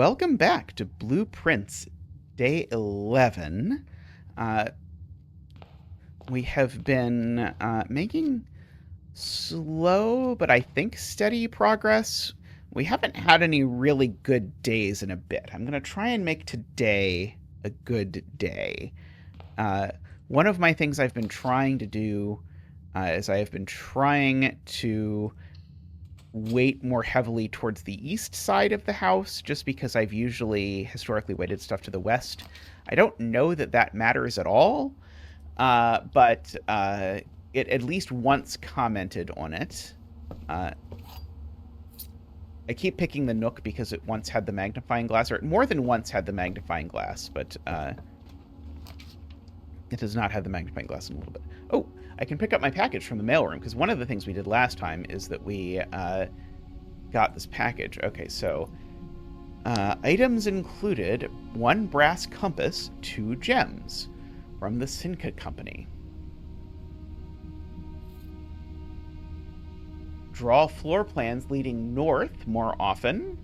welcome back to Blueprints Day 11. We have been making slow, but I think steady progress. We haven't had any really good days in a bit. I'm going to try and make today a good day. One of my things I've been trying to do is I have been trying to weight more heavily towards the east side of the house, just because I've historically weighted stuff to the west. I don't know that that matters at all, but it at least once commented on it. I keep picking the Nook because it once had the magnifying glass, or more than once had the magnifying glass, but it does not have the magnifying glass in a little bit. Oh, I can pick up my package from the mailroom, because one of the things we did last time is that we got this package. Okay, so items included 1 brass compass, 2 gems from the Sinka Company. Draw floor plans leading north more often.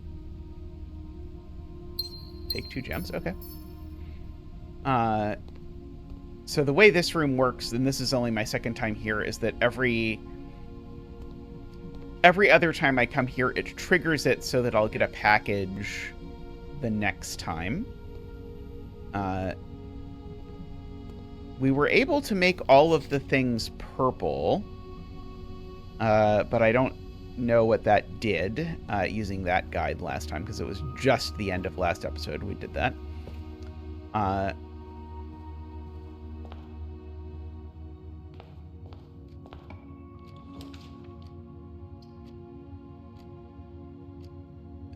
Take 2 gems, okay. So the way this room works, and this is only my second time here, is that every other time I come here, it triggers it so that I'll get a package the next time. We were able to make all of the things purple, but I don't know what that did using that guide last time, because it was just the end of last episode we did that.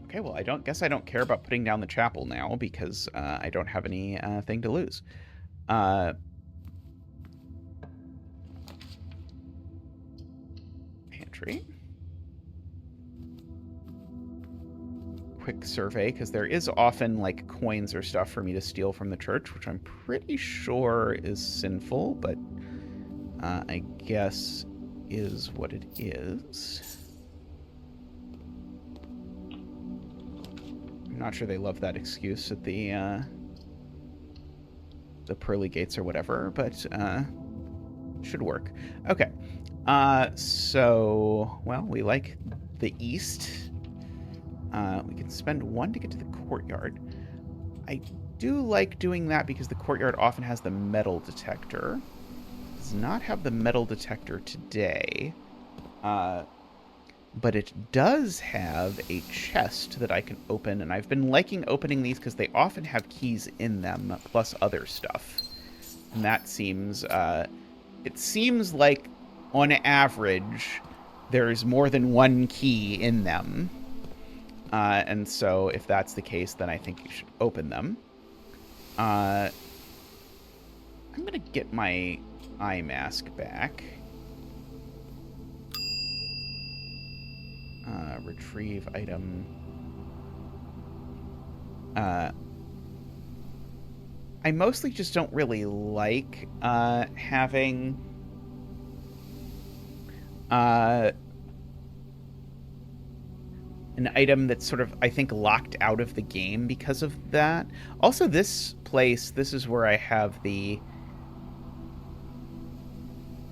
Okay, well, I guess I don't care about putting down the chapel now, because I don't have any thing to lose. Pantry. Quick survey, because there is often, like, coins or stuff for me to steal from the church, which I'm pretty sure is sinful, but I guess is what it is. I'm not sure they love that excuse at the pearly gates or whatever, but should work. Okay. So, well, we like the east. We can spend 1 to get to the courtyard. I do like doing that because the courtyard often has the metal detector. Does not have the metal detector today. But it does have a chest that I can open, and I've been liking opening these because they often have keys in them, plus other stuff. And that seems, it seems like, on average, there's more than 1 key in them. And so, if that's the case, then I think you should open them. I'm going to get my eye mask back. Retrieve item. I mostly just don't really like having an item that's sort of, I think, locked out of the game because of that. Also, this is where I have the...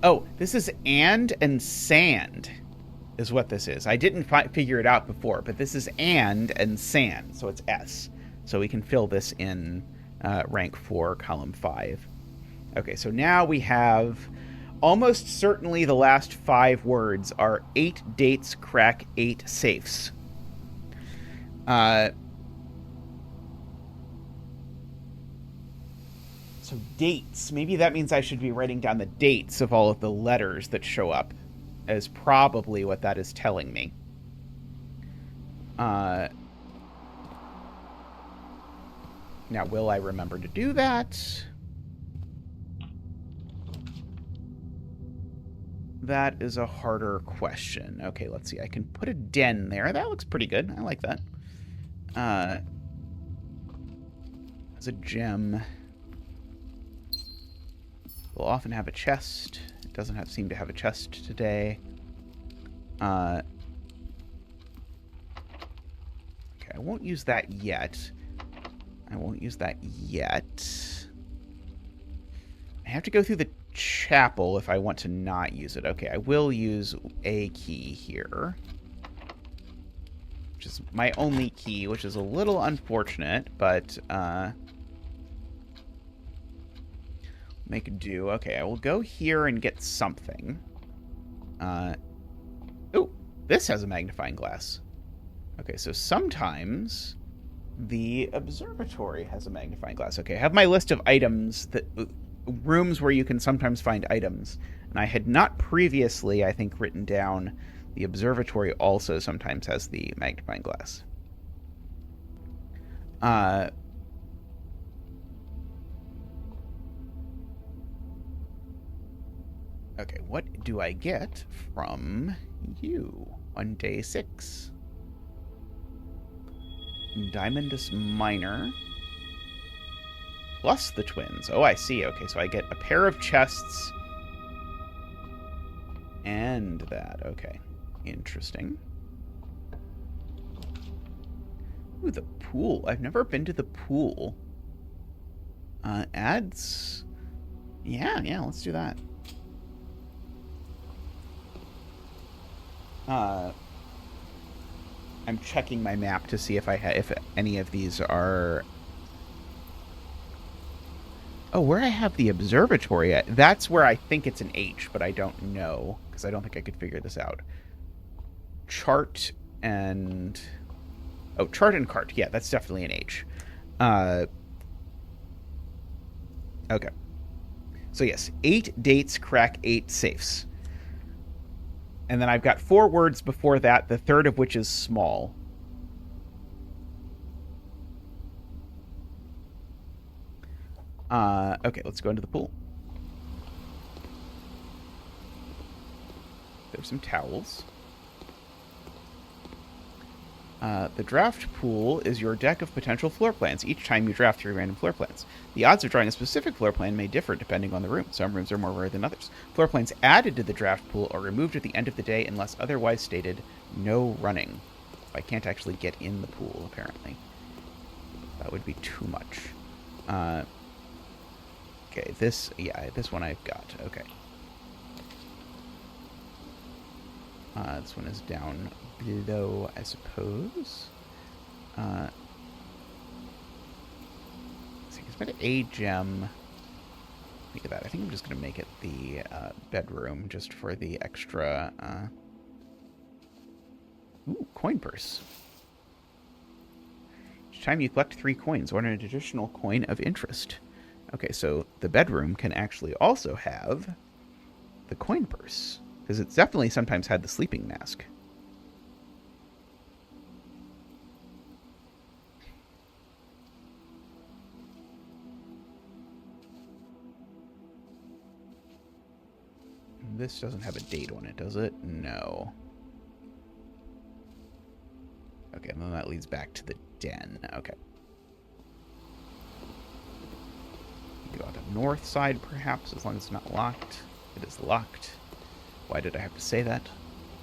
Oh, this is and sand is what this is. I didn't figure it out before, but this is and sand, so it's S. So we can fill this in rank 4, column 5. Okay, so now we have almost certainly the last 5 words are 8 dates crack 8 safes. So dates, maybe that means I should be writing down the dates of all of the letters that show up, is probably what that is telling me. Now, will I remember to do that? That is a harder question. Okay, let's see. I can put a den there. That looks pretty good. I like that. As a gem. We'll often have a chest. It doesn't seem to have a chest today. Okay. Okay, I won't use that yet. I won't use that yet. I have to go through the chapel if I want to not use it. Okay, I will use a key here, which is my only key, which is a little unfortunate, but make do. Okay, I will go here and get something. Oh, this has a magnifying glass. Okay, so sometimes the observatory has a magnifying glass. Okay, I have my list of items, that rooms where you can sometimes find items. And I had not previously, I think, written down the observatory also sometimes has the magnifying glass. Okay, what do I get from you on day 6? Diamondus Minor. Plus the twins. Oh, I see. Okay, so I get a pair of chests and that. Okay. Interesting. Ooh, the pool. I've never been to the pool. Ads. Yeah, let's do that. I'm checking my map to see if if any of these are... Oh, where I have the observatory at, that's where I think it's an H, but I don't know, because I don't think I could figure this out. Chart and... Oh, chart and cart. Yeah, that's definitely an H. Okay. So yes, 8 dates crack 8 safes. And then I've got 4 words before that, the third of which is small. Okay, let's go into the pool. There's some towels. The draft pool is your deck of potential floor plans. Each time you draft 3 random floor plans. The odds of drawing a specific floor plan may differ depending on the room. Some rooms are more rare than others. Floor plans added to the draft pool are removed at the end of the day unless otherwise stated. No running. I can't actually get in the pool, apparently. That would be too much. Okay, this one I've got. Okay. This one is down below, I suppose. See, it's about a gem. Look at that. I think I'm just going to make it the bedroom just for the extra... Ooh, coin purse. Each time you collect 3 coins, earn an additional coin of interest. Okay, so the bedroom can actually also have the coin purse. Because it's definitely sometimes had the sleeping mask. This doesn't have a date on it, does it? No. Okay, and then that leads back to the den. Okay. Go on the north side, perhaps, as long as it's not locked. It is locked. Why did I have to say that?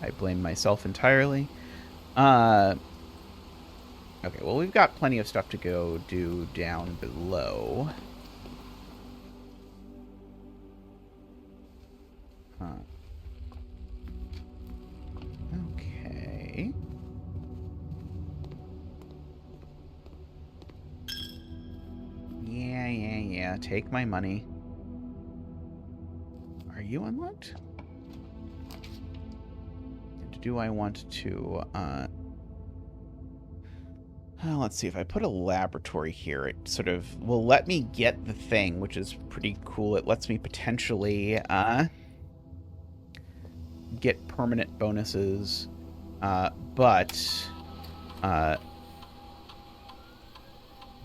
I blame myself entirely. Okay, well, we've got plenty of stuff to go do down below. Okay. Yeah. Take my money. Are you unlocked? Do I want to, let's see, if I put a laboratory here, it sort of will let me get the thing, which is pretty cool. It lets me potentially, get permanent bonuses, but,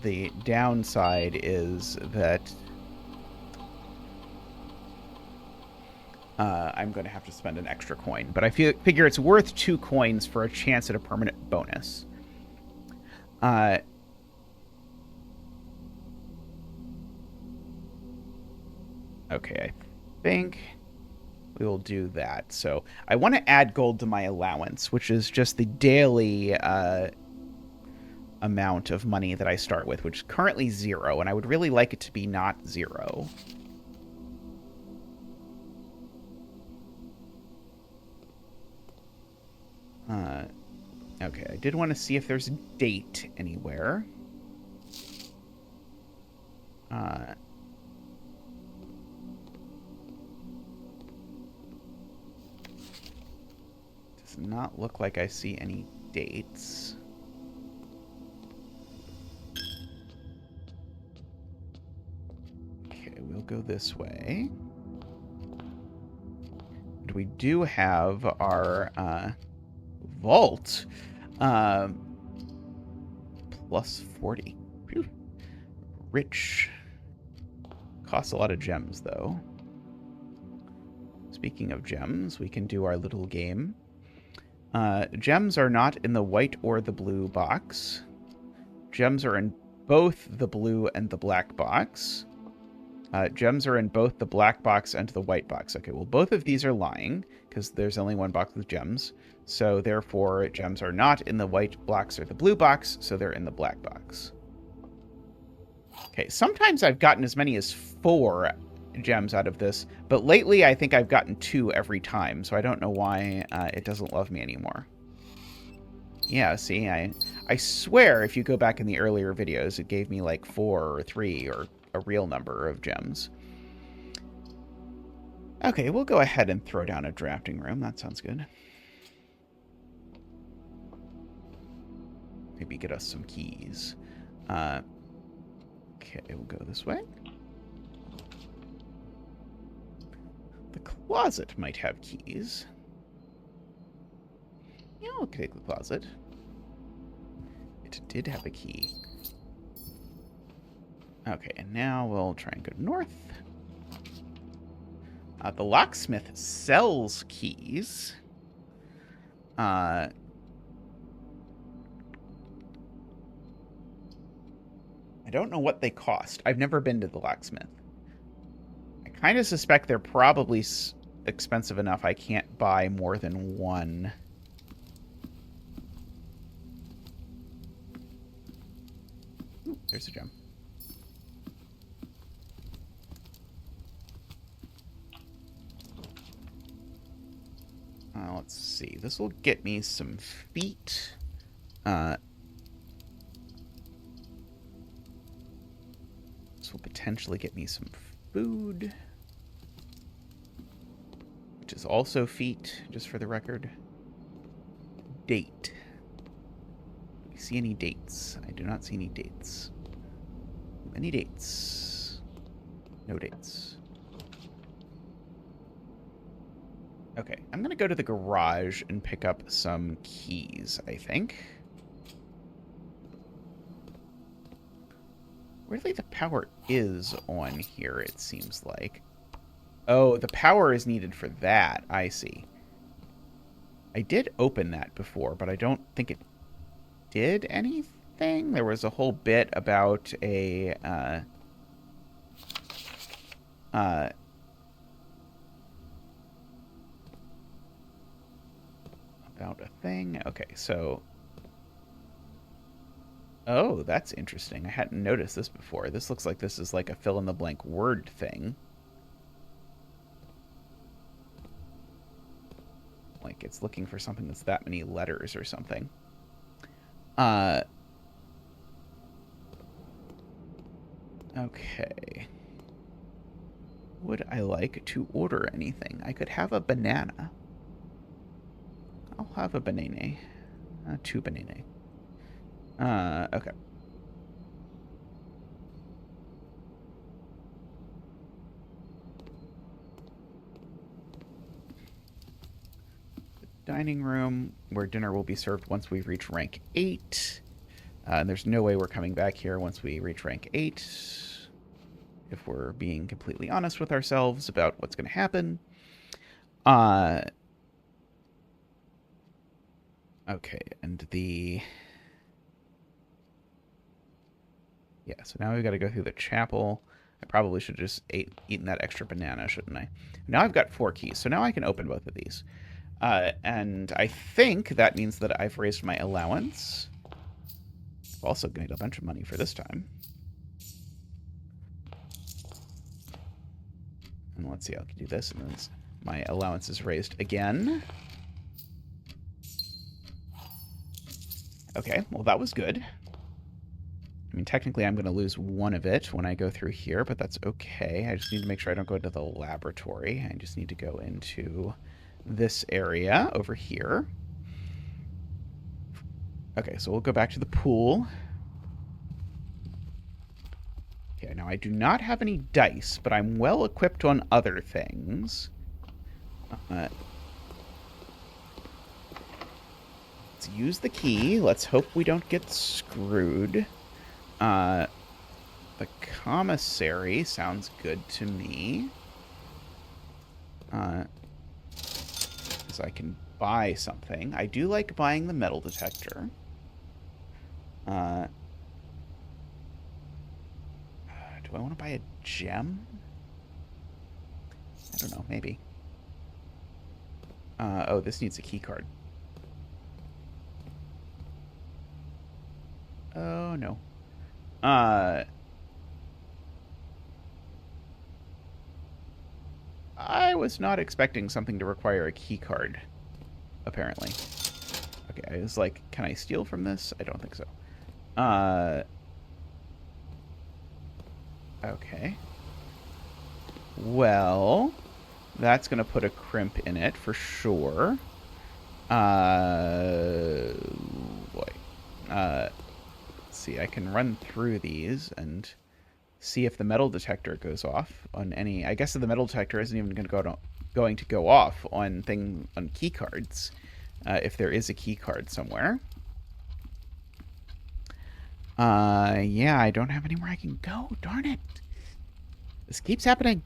the downside is that I'm going to have to spend an extra coin. But I figure it's worth 2 coins for a chance at a permanent bonus. Okay, I think we will do that. So I want to add gold to my allowance, which is just the daily amount of money that I start with, which is currently 0, and I would really like it to be not 0. Okay, I did want to see if there's a date anywhere. Does not look like I see any dates. Okay, we'll go this way. And we do have our vault. Plus 40. Whew. Rich. Costs a lot of gems, though. Speaking of gems, we can do our little game. Gems are not in the white or the blue box. Gems are in both the blue and the black box. Gems are in both the black box and the white box. Okay, well, both of these are lying, because there's only one box with gems. So, therefore, gems are not in the white box or the blue box, so they're in the black box. Okay, sometimes I've gotten as many as 4 gems out of this, but lately I think I've gotten 2 every time, so I don't know why it doesn't love me anymore. Yeah, see, I swear if you go back in the earlier videos, it gave me like 4 or 3 or a real number of gems. Okay, we'll go ahead and throw down a drafting room. That sounds good. Maybe get us some keys. Okay, we'll go this way. The closet might have keys. Yeah, I'll take the closet. It did have a key. Okay, and now we'll try and go north. The locksmith sells keys. I don't know what they cost. I've never been to the locksmith. I kind of suspect they're probably expensive enough I can't buy more than one. Ooh, there's a gem. Let's see. This will get me some feet. This will potentially get me some food. Which is also feet, just for the record. Date. Do we see any dates? I do not see any dates. Any dates? No dates. Okay, I'm going to go to the garage and pick up some keys, I think. Weirdly, the power is on here, it seems like. Oh, the power is needed for that. I see. I did open that before, but I don't think it did anything. There was a whole bit about a... about a thing. Okay, so... Oh, that's interesting. I hadn't noticed this before. This looks like this is like a fill-in-the-blank word thing. Like it's looking for something that's that many letters or something. Okay. Would I like to order anything? I could have a banana. I'll have a banana. 2 banana. Okay. The dining room, where dinner will be served once we reach rank 8. And there's no way we're coming back here once we reach rank 8. If we're being completely honest with ourselves about what's going to happen. Okay, and the... Yeah, so now we've got to go through the chapel. I probably should have just eaten that extra banana, shouldn't I? Now I've got 4 keys, so now I can open both of these. And I think that means that I've raised my allowance. Also made a bunch of money for this time. And let's see, I'll do this, and then my allowance is raised again. Okay, well, that was good. I mean, technically, I'm going to lose one of it when I go through here, but that's okay. I just need to make sure I don't go into the laboratory. I just need to go into this area over here. Okay, so we'll go back to the pool. Okay, now I do not have any dice, but I'm well equipped on other things. Let's use the key. Let's hope we don't get screwed. The commissary sounds good to me. So I can buy something. I do like buying the metal detector. Do I want to buy a gem? I don't know, maybe. Oh, this needs a key card. Oh, no. I was not expecting something to require a key card, apparently. Okay, I was like, can I steal from this? I don't think so. Okay. Well, that's going to put a crimp in it for sure. Boy. Let's see, I can run through these and see if the metal detector goes off on any... I guess the metal detector isn't even going to go off on key cards, if there is a key card somewhere. Yeah, I don't have anywhere I can go. Darn it. This keeps happening.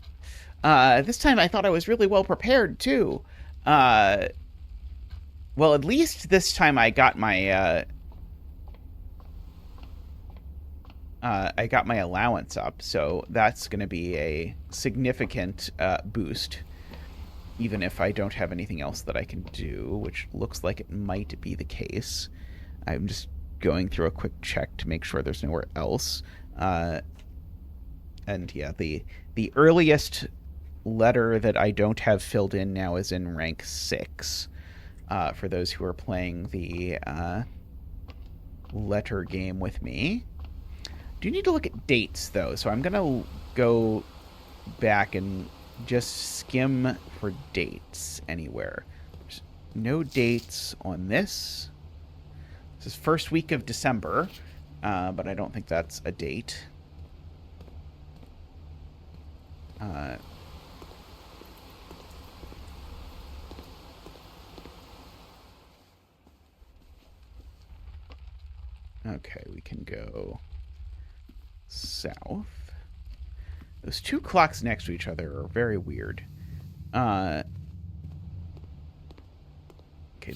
This time I thought I was really well prepared, too. Well, at least this time I got my... I got my allowance up, so that's going to be a significant boost, even if I don't have anything else that I can do, which looks like it might be the case. I'm just going through a quick check to make sure there's nowhere else. And yeah, the earliest letter that I don't have filled in now is in rank 6, for those who are playing the letter game with me. Do need to look at dates, though, so I'm going to go back and just skim for dates anywhere. There's no dates on this. This is first week of December, but I don't think that's a date. Okay, we can go south. Those two clocks next to each other are very weird. Okay,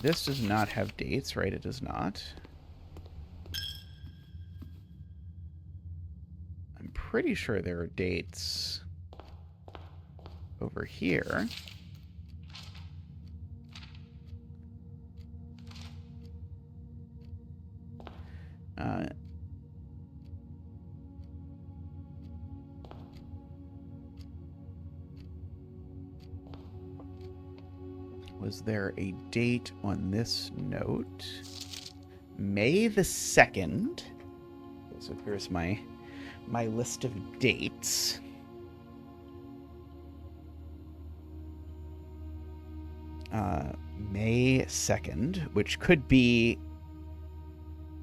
this does not have dates, right? It does not. I'm pretty sure there are dates over here. Was there a date on this note? May the 2nd. So here's my list of dates. May 2nd, which could be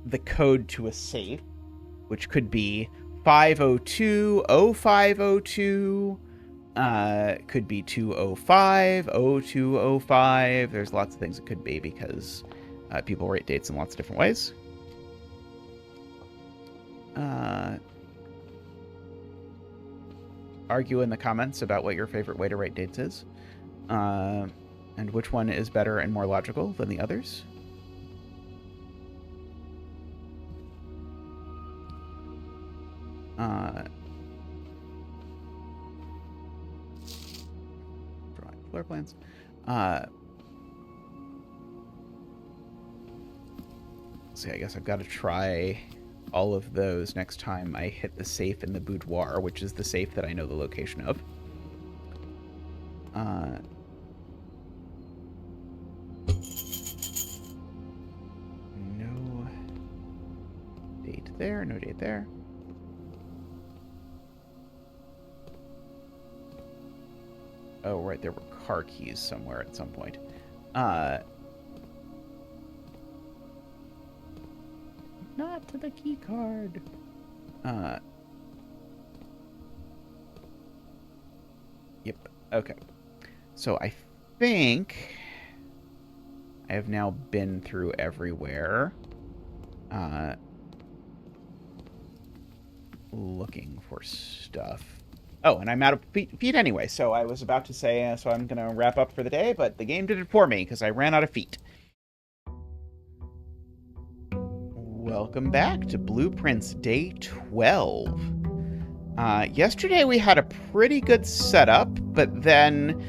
the code to a safe, which could be 502-0502, could be 205-0205. There's lots of things it could be because people write dates in lots of different ways. Argue in the comments about what your favorite way to write dates is, and which one is better and more logical than the others. Drawing floor plans. See, I guess I've got to try all of those next time I hit the safe in the boudoir, which is the safe that I know the location of. No date there, no date there. Oh, right, there were car keys somewhere at some point. Not to the key card. Yep, okay. So I think I have now been through everywhere. Looking for stuff. Oh, and I'm out of feet anyway, so I was about to say, so I'm going to wrap up for the day, but the game did it for me because I ran out of feet. Welcome back to Blueprints Day 12. Yesterday we had a pretty good setup, but then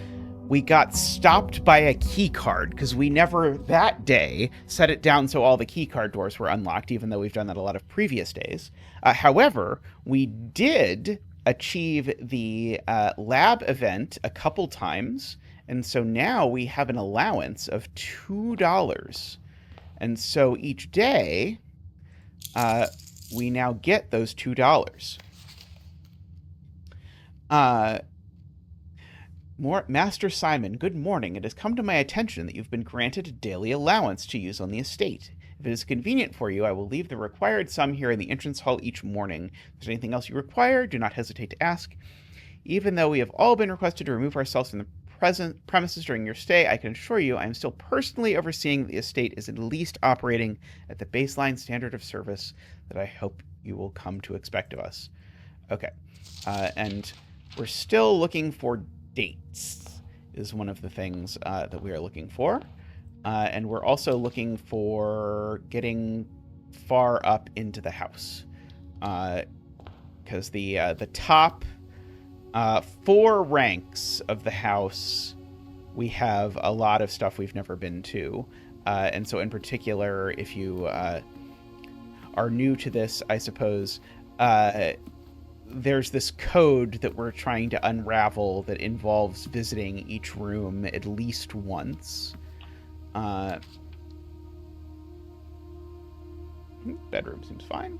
we got stopped by a key card because we never that day set it down so all the key card doors were unlocked, even though we've done that a lot of previous days. However, we did achieve the lab event a couple times, and so now we have an allowance of $2. And so each day, we now get those $2. Master Simon, good morning. It has come to my attention that you've been granted a daily allowance to use on the estate. If it is convenient for you, I will leave the required sum here in the entrance hall each morning. If there's anything else you require, do not hesitate to ask. Even though we have all been requested to remove ourselves from the present premises during your stay, I can assure you I am still personally overseeing the estate is at least operating at the baseline standard of service that I hope you will come to expect of us. Okay. And we're still looking for dates is one of the things that we are looking for. And we're also looking for getting far up into the house. Because the top 4 ranks of the house, we have a lot of stuff we've never been to. And so in particular, if you are new to this, I suppose, there's this code that we're trying to unravel that involves visiting each room at least once. Bedroom seems fine.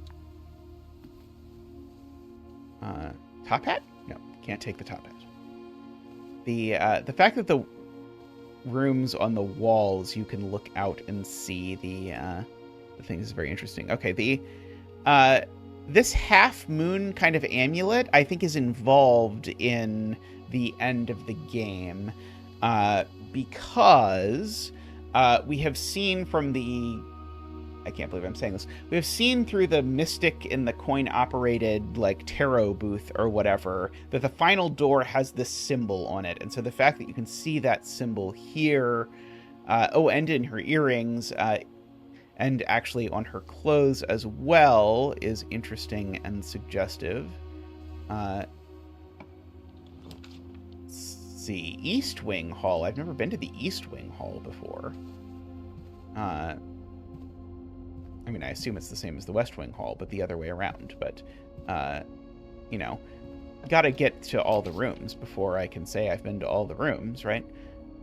Top hat? No, can't take the top hat. The fact that the rooms on the walls you can look out and see the thing is very interesting. Okay, this half moon kind of amulet I think is involved in the end of the game because we have seen from the I can't believe I'm saying this. We have seen through the mystic in the coin-operated, like, tarot booth or whatever, that the final door has this symbol on it. And so the fact that you can see that symbol here, and in her earrings, and actually on her clothes as well, is interesting and suggestive. Let's see. East Wing Hall. I've never been to the East Wing Hall before. I mean, I assume it's the same as the West Wing Hall, but the other way around. But, you know, gotta get to all the rooms before I can say I've been to all the rooms, right?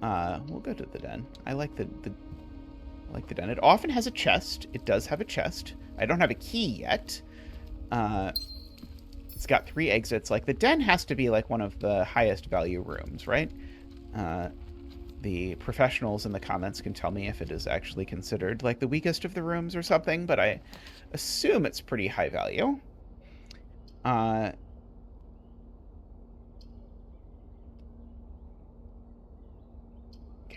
We'll go to the den. I like the den. It often has a chest. It does have a chest. I don't have a key yet. It's got 3 exits. Like, the den has to be, like, one of the highest value rooms, right? The professionals in the comments can tell me if it is actually considered like the weakest of the rooms or something, but I assume it's pretty high value. Okay,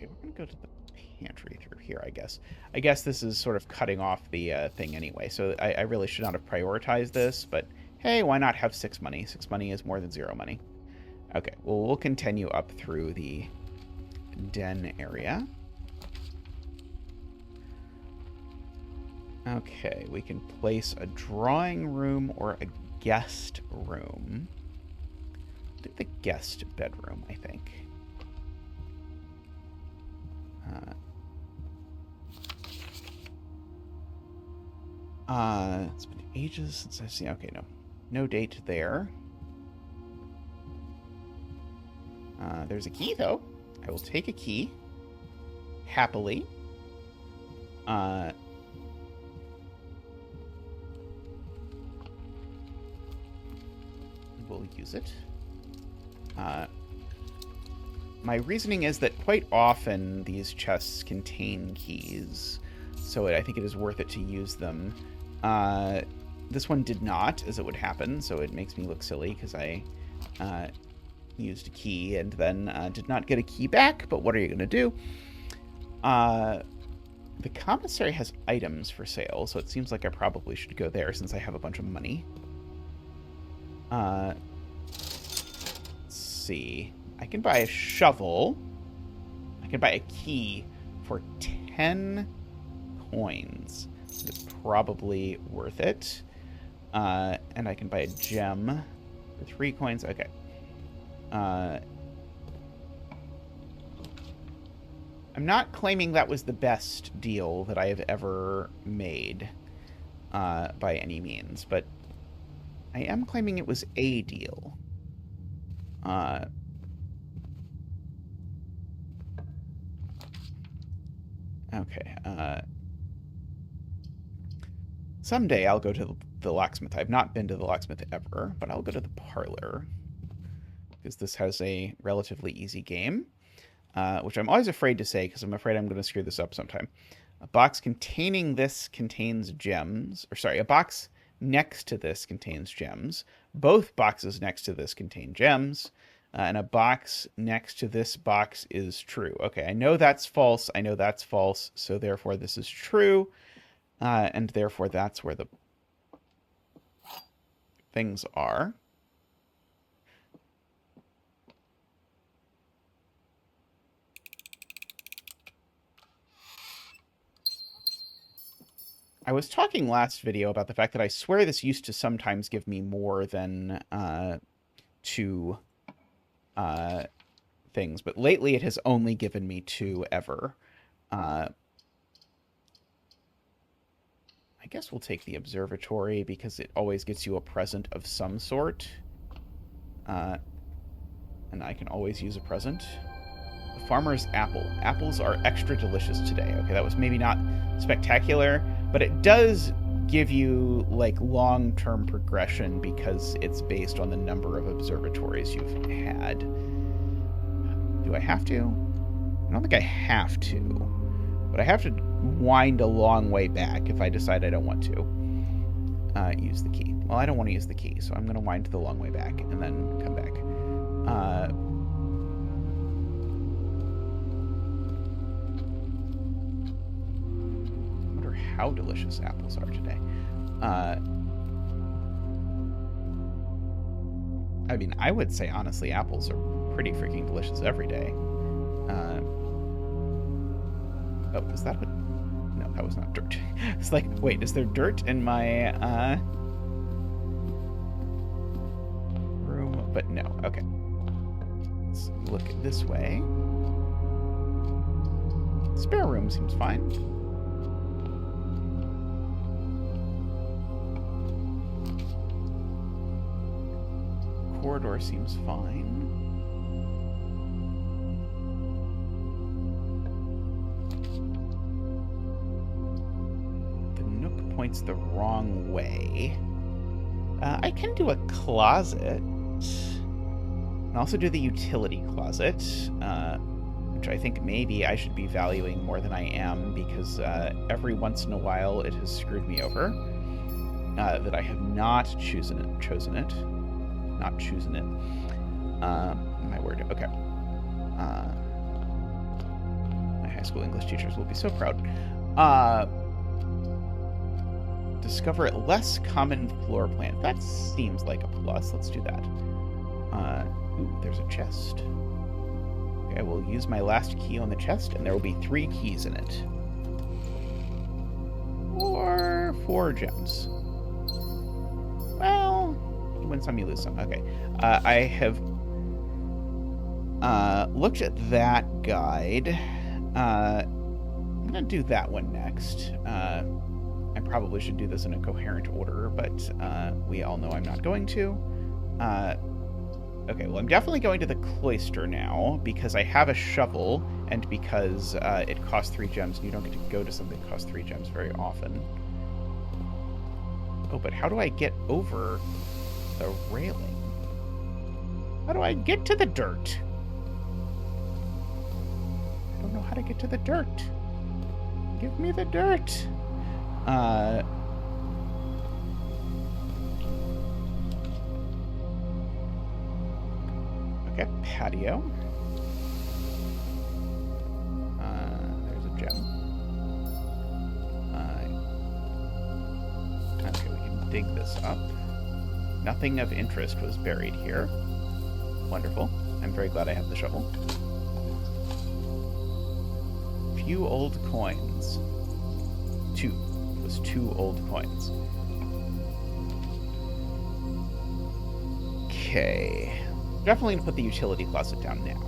we're gonna go to the pantry through here, I guess. I guess this is sort of cutting off the thing anyway, so I really should not have prioritized this, but hey, why not have 6 money? 6 money is more than 0 money. Okay, well, we'll continue up through the den area. Okay, we can place a drawing room or a guest room. Do the guest bedroom, I think. Let's put Ages since I've seen... Okay, no. No date there. There's a key, though. I will take a key. Happily. We'll use it. My reasoning is that quite often these chests contain keys, so I think it is worth it to use them. This one did not, as it would happen, so it makes me look silly because I used a key and then did not get a key back, but what are you going to do? The commissary has items for sale, so it seems like I probably should go there since I have a bunch of money. Let's see. I can buy a shovel. I can buy a key for 10 coins. It's probably worth it. And I can buy a gem for 3 coins. Okay. I'm not claiming that was the best deal that I have ever made by any means, but I am claiming it was a deal. Okay. Someday I'll go to the locksmith. I've not been to the locksmith ever, but I'll go to the parlor because this has a relatively easy game, which I'm always afraid to say because I'm afraid I'm going to screw this up sometime. A box containing this contains gems, or sorry, a box next to this contains gems. Both boxes next to this contain gems. And a box next to this box is true. Okay, I know that's false. I know that's false. So therefore this is true. And therefore that's where the things are. I was talking last video about the fact that I swear this used to sometimes give me more than 2 things, but lately it has only given me 2 ever. I guess we'll take the observatory because it always gets you a present of some sort. And I can always use a present. The farmer's apple. Apples are extra delicious today. Okay, that was maybe not spectacular, but it does give you like long-term progression because it's based on the number of observatories you've had. Do I have to? I don't think I have to, but I have to wind a long way back if I decide I don't want to use the key. Well, I don't want to use the key, so I'm going to wind the long way back and then come back. I wonder how delicious apples are today. I mean, I would say, honestly, apples are pretty freaking delicious every day. Oh, is that what... No, that was not dirt. It's like, wait, is there dirt in my room? But no, okay. Let's look this way. Spare room seems fine. Corridor seems fine. The nook points the wrong way. I can do a closet. And also do the utility closet, which I think maybe I should be valuing more than I am because every once in a while it has screwed me over. That I have not chosen it. Not choosing it. My word. Okay. My high school English teachers will be so proud. Discover a less common floor plan. That seems like a plus. Let's do that. Ooh, there's a chest. Okay, I will use my last key on the chest, and there will be 3 keys in it. Or 4 gems. Well... You win some, you lose some. Okay. I have looked at that guide. I'm going to do that one next. I probably should do this in a coherent order, but we all know I'm not going to. Okay, well, I'm definitely going to the cloister now because I have a shovel and because it costs 3 gems, and you don't get to go to something that costs 3 gems very often. Oh, but how do I get over the railing? How do I get to the dirt? I don't know how to get to the dirt. Give me the dirt. Okay, patio. There's a gem. Okay, we can dig this up. Nothing of interest was buried here. Wonderful. I'm very glad I have the shovel. Few old coins. 2. It was 2 old coins. Okay. Definitely going to put the utility closet down now.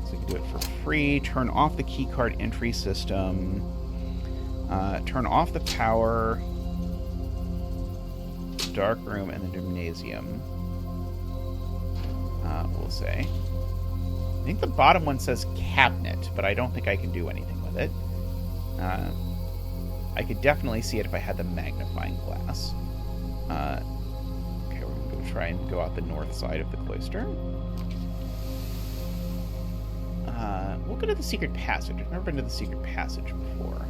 So we can do it for free. Turn off the keycard entry system. Turn off the power. Dark room and the gymnasium. We'll say. I think the bottom one says cabinet, but I don't think I can do anything with it. I could definitely see it if I had the magnifying glass. Okay, we're going to go try and go out the north side of the cloister. We'll go to the secret passage. I've never been to the secret passage before.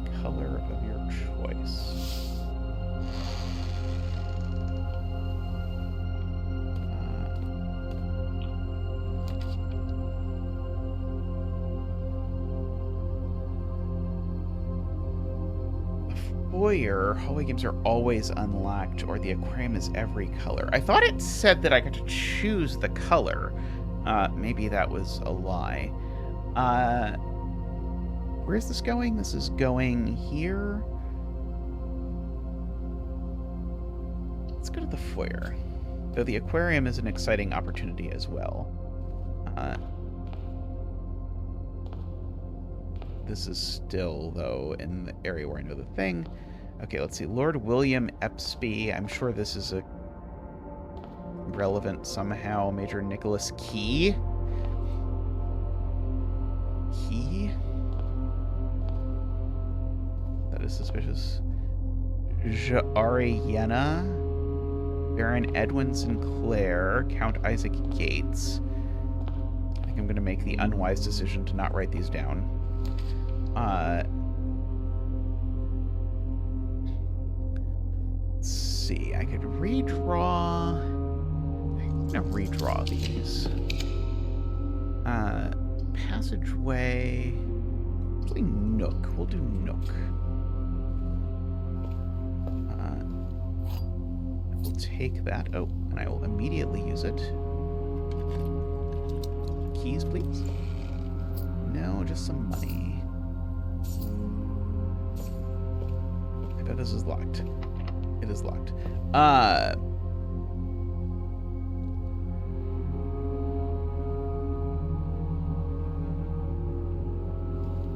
The color of your choice. Hallway games are always unlocked, or the aquarium is every color. I thought it said that I got to choose the color. Maybe that was a lie. Where is this going? This is going here. Let's go to the foyer. Though the aquarium is an exciting opportunity as well. This is still, though, in the area where I know the thing. Okay, let's see. Lord William Epsby. I'm sure this is a relevant somehow. Major Nicholas Key. Key? That is suspicious. Ariana. Baron Edwin Sinclair. Count Isaac Gates. I think I'm going to make the unwise decision to not write these down. Let's see. I could redraw. I'm gonna redraw these. Passageway. Actually, Nook. We'll do Nook. We'll take that. Oh, and I will immediately use it. Keys, please. No, just some money. I bet this is locked. It is locked.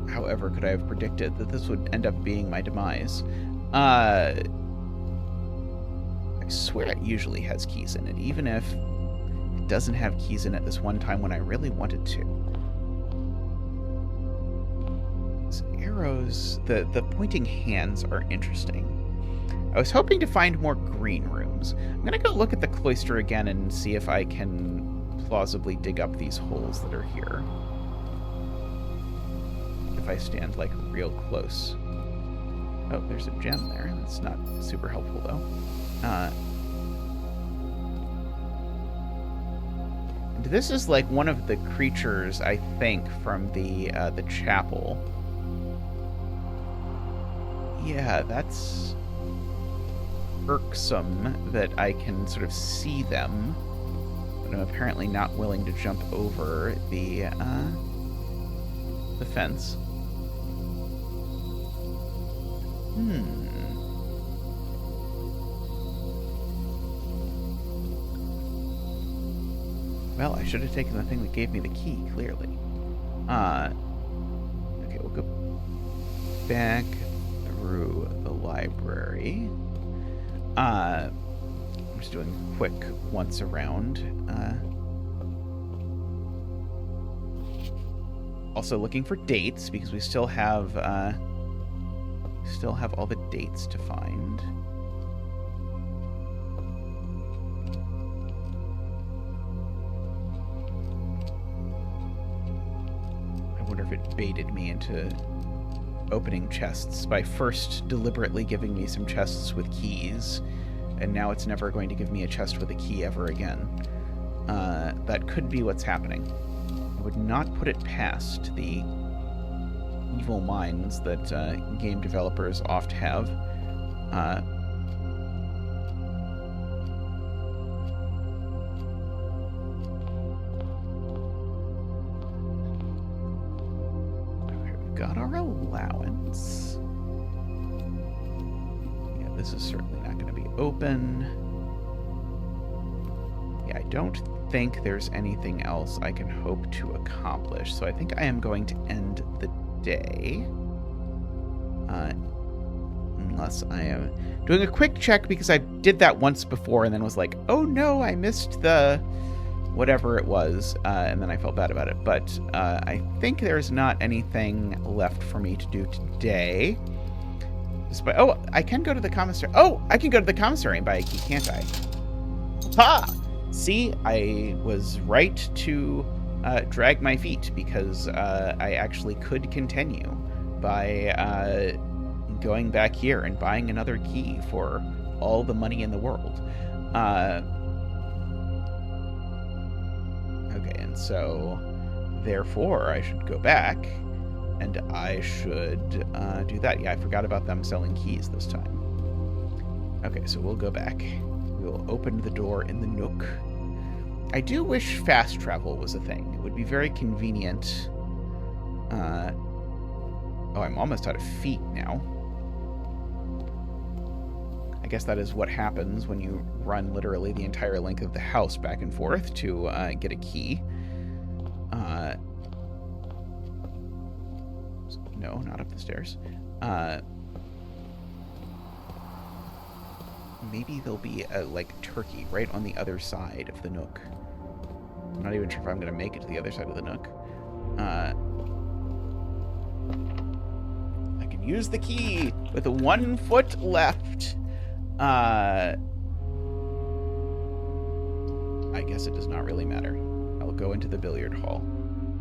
However, could I have predicted that this would end up being my demise? I swear it usually has keys in it, even if it doesn't have keys in it this one time when I really wanted to. Arrows, the pointing hands are interesting. I was hoping to find more green rooms. I'm gonna go look at the cloister again and see if I can plausibly dig up these holes that are here. If I stand, like, real close. Oh, there's a gem there. That's not super helpful, though. And this is, like, one of the creatures, I think, from the chapel. Yeah, that's irksome that I can sort of see them, but I'm apparently not willing to jump over the fence. Well, I should have taken the thing that gave me the key, clearly. go back through the library. I'm just doing a quick once around. Also looking for dates because we still have all the dates to find. I wonder if it baited me into opening chests by first deliberately giving me some chests with keys, and now it's never going to give me a chest with a key ever again. That could be what's happening. I would not put it past the evil minds that game developers oft have. Okay, we've got our allowance. Yeah, this is certainly not going to be open. Yeah, I don't think there's anything else I can hope to accomplish, so I think I am going to end the day. Unless I am doing a quick check because I did that once before and then was like, oh no, I missed the whatever it was, and then I felt bad about it. But I think there's not anything left for me to do today. Despite, oh, I can go to the commissary. Oh, I can go to the commissary and buy a key, can't I? Ha! See, I was right to drag my feet because I actually could continue by going back here and buying another key for all the money in the world. Okay, and so therefore I should go back and I should do that. Yeah, I forgot about them selling keys this time. Okay, so we'll go back. We'll open the door in the nook. I do wish fast travel was a thing. It would be very convenient. Oh, I'm almost out of feet now. I guess that is what happens when you run literally the entire length of the house back and forth to get a key. No, not up the stairs. Maybe there'll be a, like, turkey right on the other side of the nook. I'm not even sure if I'm going to make it to the other side of the nook. I can use the key with 1 foot left. I guess it does not really matter. I'll go into the billiard hall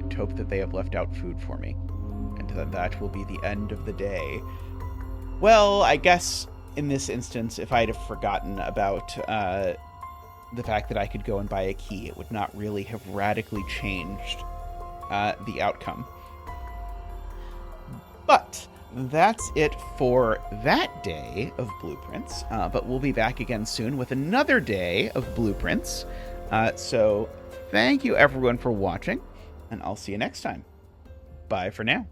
and hope that they have left out food for me. And that will be the end of the day. Well, I guess in this instance, if I'd have forgotten about the fact that I could go and buy a key, it would not really have radically changed the outcome. But that's it for that day of Blueprints. But we'll be back again soon with another day of Blueprints. So thank you everyone for watching, and I'll see you next time. Bye for now.